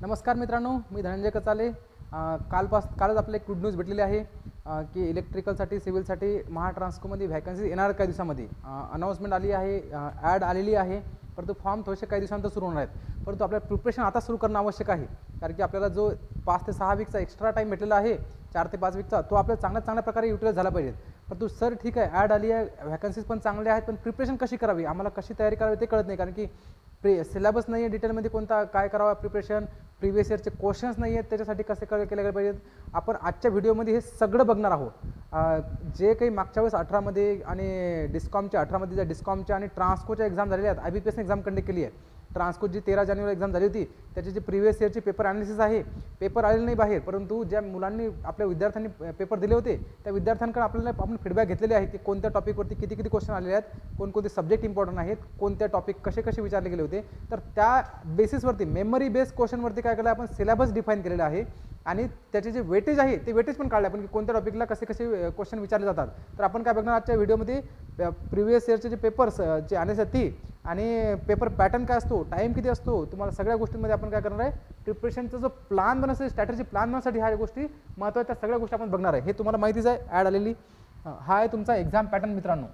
नमस्कार मित्रांनो, मी धनंजय कचाले. कालच आपल्याला एक गुड न्यूज भेटलेली आहे की इलेक्ट्रिकलसाठी सिव्हिलसाठी महाट्रान्सकोमध्ये व्हॅकन्सी येणार काही दिवसामध्ये अनाऊन्समेंट आली आहे, ॲड आलेली आहे. परंतु फॉर्म थोडेसे काही दिवसांतर सुरू होणार आहेत. परंतु आपल्याला प्रिपरेशन आता सुरू करणं आवश्यक आहे, कारण की आपल्याला जो 5 ते 6 वीकचा एक्स्ट्रा टाईम भेटलेला आहे, 4 ते 5 वीकचा, तो आपल्याला चांगल्या प्रकारे युटिलाइज झाला पाहिजे. परंतु सर ठीक आहे, ॲड आली आहे, व्हॅकन्सीज पण चांगल्या आहेत, पण प्रिपरेशन कशी करावी, आम्हाला कशी तयारी करावी ते कळत नाही. कारण की सिलेबस नाही आहे, डिटेलमध्ये कोणता काय करावा प्रिपरेशन, प्रिव्हियस इयरचे क्वेश्चन्स नाही आहेत, त्याच्यासाठी कसे केले गेले पाहिजेत. आपण आजच्या व्हिडिओमध्ये हे सगळं बघणार आहोत. जे काही मागच्या वेळेस 18मध्ये आणि डिस्कॉमच्या 18मध्ये ज्या डिस्कॉमच्या आणि ट्रान्सकोच्या एक्झाम झालेल्या आहेत, IBPSने एक्झाम कंडक्ट केली आहे. ट्रान्सको जी 13 जानेवारी एक्झाम झाली होती, त्याचे जे प्रिव्हियस इयरचे पेपर ॲनालिसिस आहे, पेपर आलेले नाही बाहेर, परंतु ज्या मुलांनी आपल्या विद्यार्थ्यांनी पेपर दिले होते त्या विद्यार्थ्यांकडे आपण फीडबॅक घेतलेले आहे की कोणत्या टॉपिकवरती किती क्वेश्चन आलेले आहेत, कोणकोणते सब्जेक्ट इम्पॉर्टंट आहेत, कोणत्या टॉपिक कसे विचारले गेले होते. तर त्या बेसिसवरती मेमरी बेस्ड क्वेश्चनवरती काय केलं आपण, सिलेबस डिफाईन केलेला आहे आणि त्याचे जे वेटेज आहे ते वेटेज पण काढले आपण की कोणत्या टॉपिकला कसे क्वेश्चन विचारले जातात. तर आपण काय बघणार आजच्या व्हिडिओमध्ये, प्रिव्हियस इयरचे जे पेपर्स जे आले आहेत ती आणि पेपर पॅटर्न काय असतो, टाईम किती असतो, तुम्हाला सगळ्या गोष्टींमध्ये आपण काय करणार आहे, प्रिपरेशनचा जो प्लॅन बनवण्यासाठी, स्ट्रॅटेजी प्लॅन बनवण्यासाठी ह्या गोष्टी महत्त्वाच्या सगळ्या गोष्टी आपण बघणार आहे. हे तुम्हाला माहितीच आहे, ॲड आलेली. हा आहे तुमचा एक्झाम पॅटर्न मित्रांनो.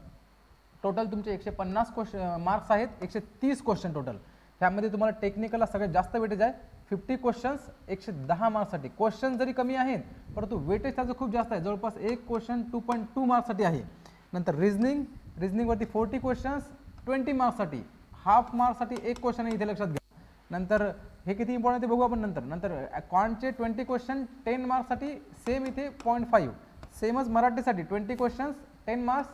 टोटल तुमचे 150 मार्क्स आहेत, 130 क्वेश्चन टोटल. ह्यामध्ये तुम्हाला टेक्निकलला सगळ्यात जास्त वेटेज आहे, 50 क्वेश्चन्स 110 मार्क्ससाठी. क्वेश्चन जरी कमी आहेत परंतु वेटेज त्याचं खूप जास्त आहे, जवळपास एक क्वेश्चन 2.2 मार्क्ससाठी आहे. नंतर रिझनिंगवरती 40 क्वेश्चन्स 20 मार्क्ससाठी, हाफ मार्क्ससाठी एक क्वेश्चन आहे, इथे लक्षात घ्या. नंतर हे किती इम्पॉर्टंट ते बघू आपण नंतर क्वांटचे 20 क्वेश्चन 10 मार्क्ससाठी, सेम इथे 0.5. सेमच मराठीसाठी 20 क्वेश्चन्स 10 मार्क्स,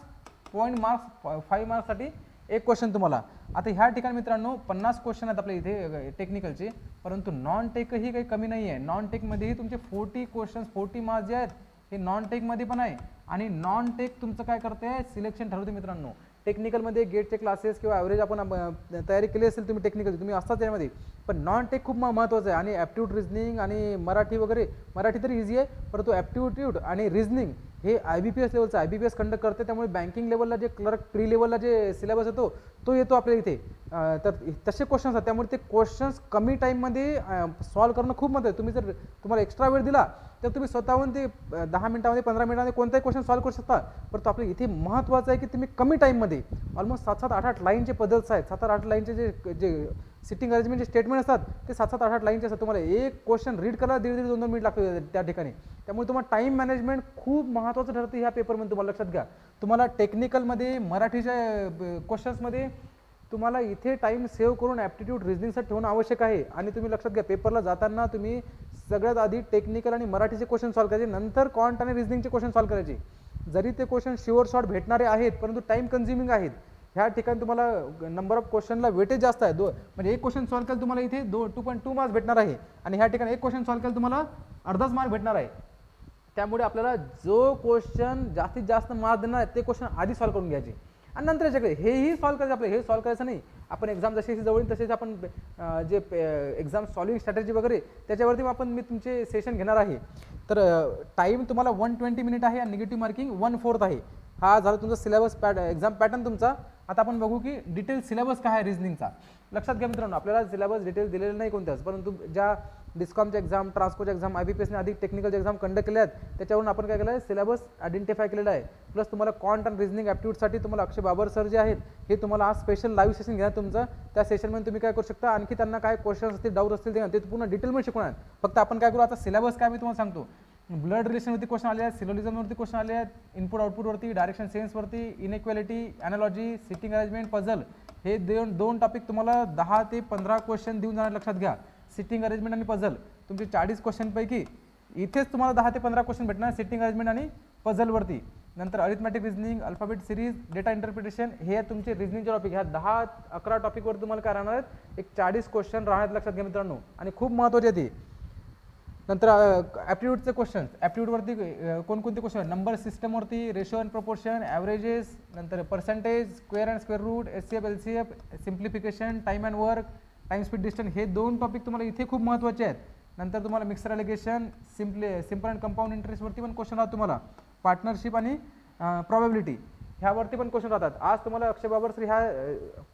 5 मार्क्ससाठी एक क्वेश्चन तुम्हाला. आता ह्या ठिकाणी मित्रांनो 50 क्वेश्चन आहेत आपल्या इथे टेक्निकलचे, परंतु नॉन टेकही काही कमी नाही आहे. नॉन टेकमध्येही तुमचे 40 क्वेश्चन्स 40 मार्क्स जे आहेत हे नॉन टेकमध्ये पण आहे. आणि नॉन टेक तुमचं काय करते, सिलेक्शन ठरवते मित्रांनो. टेक्निकलमध्ये गेटचे क्लासेस किंवा ॲव्हरेज आपण तयारी केली असेल तुम्ही टेक्निकल, तुम्ही असताच त्यामध्ये, पण नॉन टेक खूप महत्त्वाचं आहे. आणि ॲप्टिट्यूड रिझनिंग आणि मराठी वगैरे, मराठी तरी इझी आहे, परंतु ॲप्टिट्यूड आणि रिझनिंग हे IBPS लेवलचं, IBPS कंडक्ट करते. त्यामुळे बँकिंग लेवलला जे क्लर्क प्री लेवलला जे सिलेबस येतो तो येतो आपल्या इथे. तर तसे क्वेश्चन्स आहेत, त्यामुळे ते क्वेश्चन्स कमी टाईममध्ये सॉल्व करणं खूप महत्त्वाचं आहे. तुम्ही जर तुम्हाला एक्स्ट्रा वेळ दिला तर तुम्ही स्वतःहून ते 10 मिनिटामध्ये 15 मिनिटामध्ये कोणताही क्वेश्चन सॉल्व करू शकता. परंतु आपल्या इथे महत्त्वाचं आहे की तुम्ही कमी टाईममध्ये ऑलमोस्ट 7-7, 8-8 लाईनचे पझल्स आहेत. 7-8 लाईनचे जे सिटिंग अरेंजमेंट जे स्टेटमेंट असतात ते 7-7, 8-8 लाईनचे असतात. तुम्हाला एक क्वेश्चन रीड करायला 1.5-1.5, 2-2 मिनिट लागतो त्या ठिकाणी. त्यामुळे तुम्हाला टाईम मॅनेजमेंट खूप महत्त्वाचं ठरतं ह्या पेपरमध्ये. तुम्हाला लक्षात घ्या, तुम्हाला टेक्निकलमध्ये मराठीच्या क्वेश्चन्समध्ये तुम्हाला इथे टाईम सेव्ह करून ॲप्टिट्यूड रिझनिंगसाठी ठेवणं आवश्यक आहे. आणि तुम्ही लक्षात घ्या, पेपरला जाताना तुम्ही सगळ्यात आधी टेक्निकल आणि मराठीचे क्वेश्चन सॉल्व करायचे, नंतर क्वांट आणि रिझनिंगचे क्वेश्चन सॉल्व करायचे. जरी ते क्वेश्चन शुअर शॉर्ट भेटणारे आहेत परंतु टाईम कन्झ्युमिंग आहेत. ह्या ठिकाणी तुम्हाला नंबर ऑफ क्वेश्चनला वेटेज जास्त आहे. म्हणजे एक क्वेश्चन सॉल्व केलं तुम्हाला इथे 2.2 मार्क्स भेटणार आहे, आणि ह्या ठिकाणी एक क्वेश्चन सॉल्व केलं तुम्हाला अर्धाच मार्क भेटणार आहे. त्यामुळे आपल्याला जो क्वेश्चन जास्तीत जास्त मार्क्स देणार आहे ते क्वेश्चन आधी सॉल्व करून घ्यायचे आणि नंतर याच्याकडे हेही सॉल्व करायचं. आपलं हे सॉल्व करायचं नाही, आपण एक्झाम जशी जवळ येईल तसेच आपण जे एक्झाम सॉल्विंग स्ट्रॅटेजी वगैरे त्याच्यावरती मी तुमचे सेशन घेणार आहे. तर टाईम तुम्हाला 120 मिनिट आहे आणि निगेटिव्ह मार्किंग 1/4 आहे. हा झाला तुमचा सिलेबस एक्झाम पॅटर्न तुमचा. आता आपण बघू की डिटेल सिलेबस काय आहे रिझनिंगचा. लक्षात घ्या मित्रांनो, आपल्याला सिलेबस डिटेल दिलेलं नाही कोणत्याच, परंतु ज्या डिस्कॉमच्या एक्झाम, ट्रान्सकोच्या एक्झाम, IBPSने आधी टेक्निकलच्या एक्झाम कंडक्ट केल्या आहेत त्याच्यावरून आपण काय केलं आहे, सिलेबस आयडेंटिफाय केलेला आहे. प्लस तुम्हाला क्वांट आणि रिझनिंग ॲप्टिट्यूडसाठी तुम्हाला अक्षय बाबर सर जे आहेत हे तुम्हाला आज स्पेशल लाईव्ह सेशन घेणार तुमचं. त्या सेशनमध्ये तुम्ही काय करू शकता, आणखी त्यांना काय क्वेश्चन्स असतील, डाऊट असतील ते पूर्ण डिटेलमध्ये शिकवणार. फक्त आपण काय करू, आता सिलेबस काय मी तुम्हाला सांगतो. ब्लड रिलेशनवरती क्वेश्चन आले आहेत, सिलोलिझमवरती क्वेश्चन आले आहेत, इनपुट आउटपुटवरती, डायरेक्शन सेन्सवरती, inequality, analogy, sitting arrangement, puzzle, हे दोन टॉपिक तुम्हाला 10 ते 15 क्वेश्चन देऊन जाणार. लक्षात घ्या, सिटिंग अरेंजमेंट आणि पझल तुमचे 40 क्वेश्चनपैकी इथेच तुम्हाला 10 ते 15 क्वेश्चन भेटणार सिटिंग अरेंजमेंट आणि पझलवरती. नंतर arithmetic reasoning, alphabet series, data interpretation, हे तुमचे रिझनिंगचे टॉपिक. ह्या 10-11 टॉपिकवर तुम्हाला काय राहणार आहेत, एक 40 क्वेश्चन राहणार. लक्षात घ्या मित्रांनो, आणि खूप महत्त्वाचे आहे ते. नंतर ॲप्टिट्यूडचे क्वेश्चन्स, ॲप्टिट्यूडवरती कोणकोणते क्वेश्चन, नंबर सिस्टमवरती, रेशो अँड प्रपोर्शन, ॲव्हरेजेस, नंतर percentage, square and square root, SCF LCF, simplification, time and work, time speed distance, हे 2 टॉपिक तुम्हाला इथे खूप महत्त्वाचे आहेत. नंतर तुम्हाला mixture alligation, simple and compound इंटरेस्टवरती पण क्वेश्चन आहात तुम्हाला, पार्टनरशिप आणि प्रॉबॅबिलिटी. ह्यावरती पण क्वेश्चन राहतात. आज तुम्हाला अक्षय बाबर सर ह्या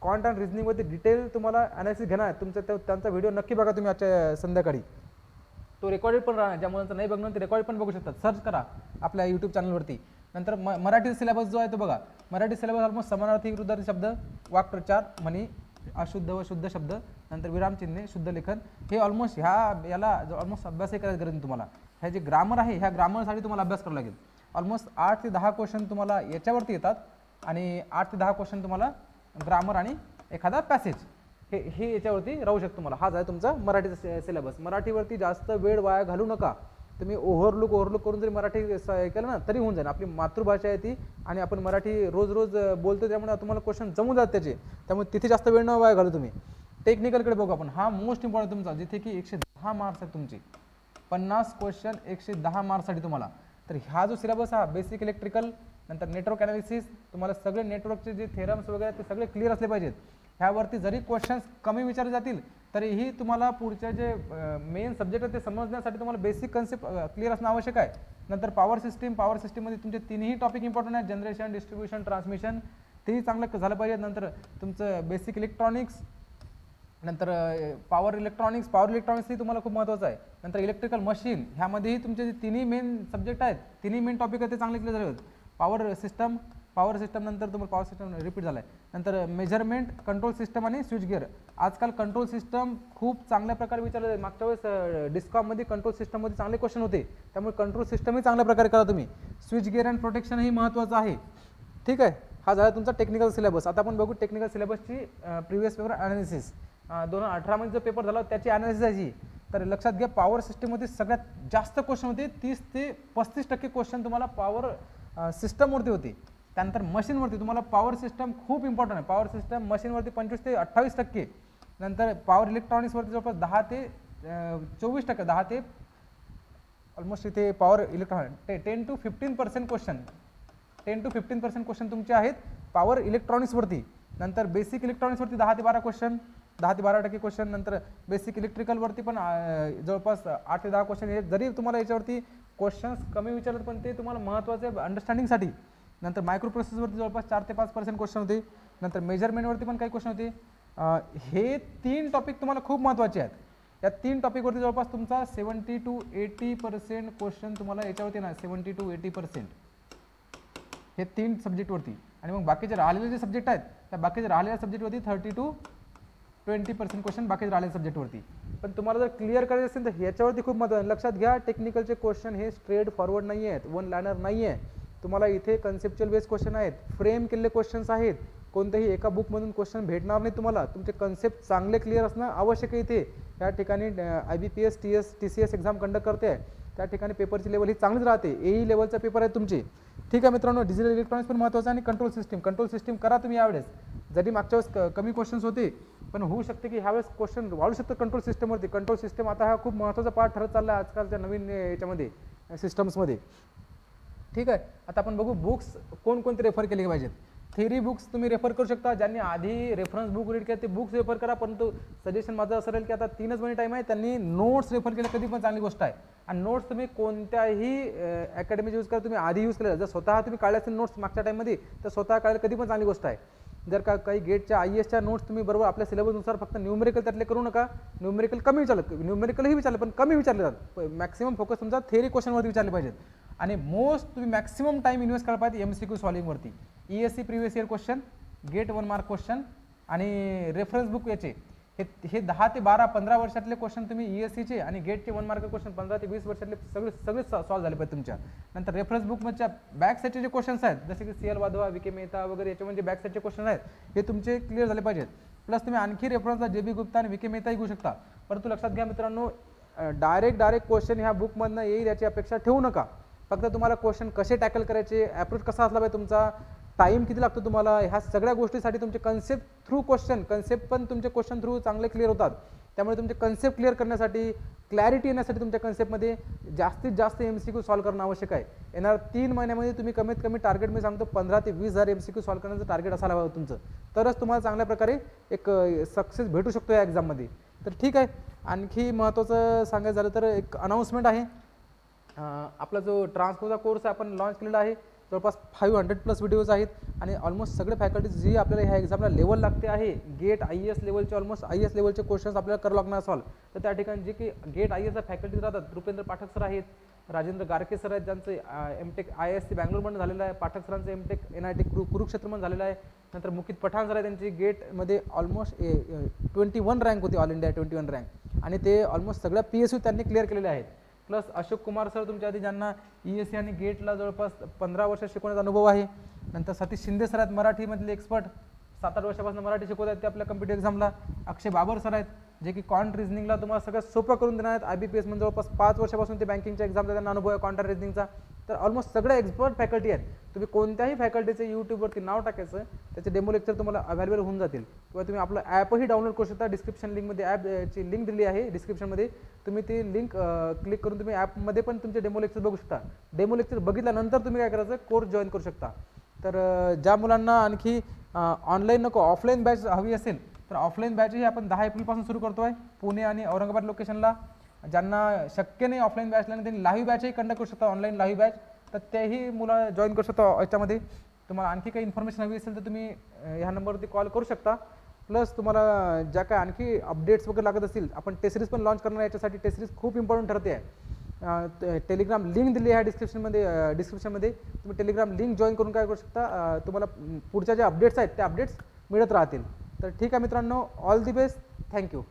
क्वांट अँड रिझनिंगमध्ये डिटेल तुम्हाला ॲनालिसिस घेणार आहे. त्यांचा व्हिडिओ नक्की बघा तुम्ही आजच्या संध्याकाळी. तो रेकॉर्डेड पण राहणार, ज्या मुलांचं नाही बघणं ते रेकॉर्ड पण बघू शकतात. सर्च करा आपल्या यूट्यूब चॅनलवरती. नंतर मराठी सिलेबस जो आहे तो बघा. मराठी सिलेबस ऑलमोस्ट समानार्थी विरुद्धार्थी शब्द, वाक्प्रचार, म्हणी, अशुद्ध व शुद्ध शब्द, नंतर विरामचिन्हे, शुद्ध लेखन, हे ऑलमोस्ट याला ऑलमोस्ट अभ्यासही करायची गरज नाही तुम्हाला. ह्या जे ग्रामर आहे ह्या ग्रामरसाठी तुम्हाला अभ्यास करावा लागेल. ऑलमोस्ट 8 ते 10 क्वेश्चन तुम्हाला याच्यावरती येतात आणि 8 ते 10 क्वेश्चन तुम्हाला ग्रामर आणि एखादा पॅसेज हे याच्यावरती राहू शकतो तुम्हाला. हा आहे तुमचा मराठीचा सिलेबस. मराठीवरती जास्त वेळ वाया घालू नका. तुम्ही ओव्हरलुक करून जरी मराठी केलं ना तरी होऊन जाईल. आपली मातृभाषा आहे ती आणि आपण मराठी रोज रोज बोलतो, त्यामुळे तुम्हाला क्वेश्चन जमून जातात त्याचे. त्यामुळे तिथे जास्त वेळ न वाया घालू तुम्ही. टेक्निकलकडे बघू आपण. हा मोस्ट इम्पॉर्टंट तुमचा, जिथे की 110 मार्क्स आहेत तुमचे. 50 क्वेश्चन 110 मार्क्ससाठी तुम्हाला. तर हा जो सिलेबस हा बेसिक इलेक्ट्रिकल, नंतर नेटवर्क ॲनालिसिस, तुम्हाला सगळे नेटवर्कचे जे थेरम्स वगैरे ते सगळे क्लिअर असले पाहिजेत. ह्यावरती जरी क्वेश्चन्स कमी विचारले जातील तरीही तुम्हाला पुढचे जे मेन सब्जेक्ट आहे ते समजण्यासाठी तुम्हाला बेसिक कन्सेप्ट क्लिअर असणं आवश्यक आहे. नंतर पॉवर सिस्टीममध्ये तुमचे तिन्ही टॉपिक इम्पॉर्टंट आहेत. जनरेशन, डिस्ट्रीब्युशन, ट्रान्समिशन, तेही चांगलं झालं पाहिजे. नंतर तुमचं बेसिक इलेक्ट्रॉनिक्स, नंतर पॉवर इलेक्ट्रॉनिक्सही तुम्हाला खूप महत्त्वाचं आहे. नंतर इलेक्ट्रिकल मशीन, ह्यामध्येही तुमचे जे तिन्ही मेन सब्जेक्ट आहेत, तिन्ही मेन टॉपिक आहेत ते चांगले क्लिअर झाले आहेत. पॉवर सिस्टम नंतर तुम्हाला पॉवर सिस्टम रिपीट झाला आहे. नंतर मेजरमेंट, कंट्रोल सिस्टम आणि स्विच गिअर. आजकाल कंट्रोल सिस्टम खूप चांगल्या प्रकारे विचारले जाते. मागच्या वेळेस डिस्कॉममध्ये कंट्रोल सिस्टममध्ये चांगले क्वेश्चन होते, त्यामुळे कंट्रोल सिस्टमही चांगल्या प्रकारे करा तुम्ही. स्विच गिअर अँड प्रोटेक्शनही महत्त्वाचं आहे. ठीक आहे, हा झाला तुमचा टेक्निकल सिलेबस. आता आपण बघू टेक्निकल सिलेबसची प्रिव्हियस पेपर ॲनालिसिस. 2018 मध्ये जो पेपर झाला त्याची ॲनालिसिस आहे. तर लक्षात घ्या, पॉवर सिस्टममध्ये सगळ्यात जास्त क्वेश्चन होते. 30 ते 35% क्वेश्चन तुम्हाला पॉवर सिस्टमवरती होते. त्यानंतर मशीनवरती तुम्हाला पॉवर सिस्टम खूप इम्पॉर्टंट आहे. पॉवर सिस्टम मशीनवरती 25 ते 28%. नंतर पॉवर इलेक्ट्रॉनिक्सवरती जवळपास 10 ते 24%, 10 ते ऑलमोस्ट इथे power electronic 10 to 15% question, 10 to 15% question तुमचे आहेत पॉवर इलेक्ट्रॉनिक्सवरती. नंतर बेसिक इलेक्ट्रॉनिक्सवरती 10 ते 12 क्वेश्चन, 10 ते 12% क्वेश्चन. नंतर बेसिक इलेक्ट्रिकलवरती पण जवळपास 8 ते 10 क्वेश्चन. जरी तुम्हाला याच्यावरती क्वेश्चन्स कमी विचारत पण ते तुम्हाला महत्त्वाचे अंडरस्टँडिंगसाठी. नंतर मायक्रो प्रोसेसवरती जवळपास 4 ते 5% क्वेश्चन होते. नंतर मेजरमेंटवरती पण काही क्वेश्चन होते. हे 3 टॉपिक तुम्हाला खूप महत्त्वाचे आहेत. या 3 टॉपिकवरती जवळपास तुमचा 70 to 80% क्वेश्चन तुम्हाला याच्यावरती ना 70 to 80% हे 3 सब्जेक्टवरती. आणि मग बाकीचे राहिलेले जे सब्जेक्ट आहेत त्या बाकीचे राहिलेल्या सब्जेक्टवरती 30 to 20% क्वेश्चन बाकीचे राहिलेल्या सब्जेक्टवरती. पण तुम्हाला जर क्लिअर करायचं असेल तर ह्याच्यावरती खूप महत्त्व आहे. लक्षात घ्या, टेक्निकलचे क्वेश्चन हे स्ट्रेट फॉरवर्ड नाही आहेत, वन लायनर नाही आहे. तुम्हाला इथे कन्सेप्च्युअल बेस्ड क्वेश्चन आहेत, फ्रेम केलेले क्वेश्चन्स आहेत. कोणत्याही एका बुकमधून क्वेश्चन भेटणार नाही तुम्हाला. तुमचे कन्सेप्ट चांगले क्लिअर असणं आवश्यक आहे. इथे या ठिकाणी IBPS TCS एक्झाम कंडक्ट करते आहे, त्या ठिकाणी पेपरची लेवल ही चांगलीच राहते. AE लेवलचा पेपर आहे तुमचे. ठीक आहे मित्रांनो, डिजिटल इलेक्ट्रॉनिक्स पण महत्त्वाचं आहे. आणि कंट्रोल सिस्टीम करा तुम्ही यावेळेस. जरी मागच्या वेळेस कमी क्वेश्चन्स होते पण होऊ शकते की ह्यावेळेस क्वेश्चन वाढू शकतं कंट्रोल सिस्टमवरती. कंट्रोल सिस्टम आता हा खूप महत्त्वाचा पार्ट ठरत चालला आहे आजकालच्या नवीन याच्यामध्ये सिस्टम्समध्ये. ठीक आहे, आता आपण बघू बुक्स कोणकोणते रेफर केले पाहिजेत. थेरी बुक्स तुम्ही रेफर करू शकता. ज्यांनी आधी रेफरन्स बुक रीड केले ते बुक्स रेफर करा. परंतु सजेशन माझं असं राहील की आता 3च महिने टाईम आहे, त्यांनी नोट्स रेफर केले कधी पण चांगली गोष्ट आहे. आणि नोट्स तुम्ही कोणत्याही अकॅडमीचे यूज करा, तुम्ही आधी यूज केले. जर स्वतः तुम्ही काढले असेल नोट्स मागच्या टाईममध्ये तर स्वतः काढायला कधी पण चांगली गोष्ट आहे. जर काही गेटच्या IASच्या नोट्स तुम्ही बरोबर आपल्या सिलेबसनुसार फक्त न्यूमेरिकल त्यातले करू नका. न्यूमेरिकल कमी विचारलं, न्यूमेरिकलही विचारलं पण कमी विचारले जातात. मॅक्सिमम फोकस तुमचा थेरी क्वेश्चनवरती विचारले पाहिजेत. आणि मोस्ट तुम्ही मॅक्सिमम टाईम इन्व्हेस्ट करायला पाहिजे MCQ सॉल्विंगवरती. ESC previous year question, GATE 1 mark question आणि रेफरन्स बुक याचे हे 10 ते 12 15 वर्षातले क्वेश्चन तुम्ही ESCचे आणि गेटचे 1 मार्क क्वेश्चन 15 ते 20 वर्षातले सगळे सॉल्व्ह झाले पाहिजे तुमच्या. नंतर रेफरन्स बुकमधच्या बॅक साईडचे जे क्वेश्चन्स आहेत जसे की CL वाधवा, विके मेहता वगैरे याचे म्हणजे बॅक साईडचे क्वेश्चन आहेत हे तुमचे क्लिअर झाले पाहिजेत. प्लस तुम्ही आणखी रेफरन्सला JB गुप्ता आणि विके मेहताही घेऊ शकता. परंतु लक्षात घ्या मित्रांनो, डायरेक्ट क्वेश्चन ह्या बुकमधनं येईल याची अपेक्षा ठेवू नका. फक्त तुम्हाला क्वेश्चन कसे टॅकल करायचे, अप्रोच कसा असला पाहिजे तुमचा, टाईम किती लागतो तुम्हाला, ह्या सगळ्या गोष्टीसाठी तुमचे कन्सेप्ट पण तुमचे क्वेश्चन थ्रू चांगले क्लिअर होतात. त्यामुळे तुमचे कन्सेप्ट क्लिअर करण्यासाठी, क्लॅरिटी येण्यासाठी तुमच्या कन्सेप्टमध्ये जास्तीत जास्त MCQ सॉल्व्ह करणं आवश्यक आहे. येणार 3 महिन्यामध्ये तुम्ही कमीत कमी टार्गेट मी सांगतो 15 ते 20,000 MCQ सॉल्व्ह करण्याचं टार्गेट असायला हवं तुमचं. तरच तुम्हाला चांगल्या प्रकारे एक सक्सेस भेटू शकतो या एक्झाममध्ये. तर ठीक आहे, आणखी महत्त्वाचं सांगायचं झालं तर एक अनाऊन्समेंट आहे. आपला जो ट्रान्सफरचा कोर्स आपण लॉन्च केलेला आहे जवळपास 500+ व्हिडिओज आहेत आणि ऑलमोस्ट सगळे फॅकल्टीज जी आपल्याला ह्या एक्झामला लेवल लागते आहे गेट IAS लेवलचे ऑलमोस्ट IAS लेवलचे क्वेश्चन्स आपल्याला करावं लागणार असाल तर त्या ठिकाणी जे की गेट IASचा फॅकल्टीज राहतात रुपेंद्र पाठक सर आहेत, राजेंद्र गारके सर आहेत ज्यांचं MTech IISc बँगलोरमधून झालेलं आहे, पाठक सरांचं MTech NIT कुरुक्षेत्रमधून झालेलं आहे, नंतर मुकित पठाण सर आहे त्यांची गेटमध्ये ऑलमोस्ट 21 रँक होती, ऑल इंडिया 21 रँक आणि ते ऑलमोस्ट सगळ्या PSU त्यांनी क्लिअर केलेले आहेत. प्लस अशोक कुमार सर तुमच्या आधी ज्यांना ESC आणि गेटला जवळपास 15 वर्ष शिकवण्याचा अनुभव आहे. नंतर सतीश शिंदे सर आहेत मराठीमधले एक्सपर्ट, 7-8 वर्षापासून मराठी शिकवत आहेत ते आपल्या कम्प्युटर एक्झामला. अक्षय बाबर सर आहेत जे की कॉन्ट रिझनिंगला तुम्हाला सगळं सोपं करून देणार आहेत. IBPS म्हणजे जवळपास 5 वर्षापासून ते बँकिंगच्या एक्झामचा त्यांना अनुभव आहे कॉन्ट्रॅक्ट रिझनिंगचा. तर ऑलमोस्ट सगळे एक्सपर्ट फॅकल्टी आहेत. तुम्ही कोणत्याही फॅकल्टीचे यूट्यूबवरती नाव टाकायचं, त्याचे डेमो लेक्चर तुम्हाला अवेलेबल होऊन जातील किंवा तुम्ही आपलं ॲपही डाउनलोड करू शकता. डिस्क्रिप्शन लिंकमध्ये ॲपची लिंक दिली आहे डिस्क्रिप्शनमध्ये, तुम्ही ती लिंक क्लिक करून तुम्ही ॲपमध्ये पण तुमचे डेमो लेक्चर बघू शकता. डेमो लेक्चर बघितल्यानंतर तुम्ही काय करायचं, कोर्स जॉईन करू शकता. तर ज्या मुलांना आणखी ऑनलाईन नको ऑफलाईन बॅच हवी असेल तर ऑफलाईन बॅचही आपण 10 एप्रिलपासून सुरू करतो आहे पुणे आणि औरंगाबाद लोकेशनला. ज्यांना शक्य नाही ऑफलाईन बॅचला त्यांनी लाईव्ह बॅचही कंडक्ट करू शकता, ऑनलाईन लाईव्ह बॅच, तर तेही मुलं जॉईन करू शकता याच्यामध्ये. तुम्हाला आणखी काही इन्फॉर्मेशन हवी असेल तर तुम्ही ह्या नंबरवरती कॉल करू शकता. प्लस तुम्हाला ज्या काय आणखी अपडेट्स वगैरे लागत असतील, आपण टेस्ट सिरीज पण लॉन्च करणार आहे. याच्यासाठी टेस्ट सिरीज खूप इम्पॉर्टंट ठरते आहे. टेलिग्राम लिंक दिली आहे डिस्क्रिप्शनमध्ये तुम्ही टेलिग्राम लिंक जॉईन करून काय करू शकता, तुम्हाला पुढच्या ज्या अपडेट्स आहेत त्या अपडेट्स मिळत राहतील. तर ठीक आहे मित्रांनो, ऑल दी बेस्ट, थँक्यू.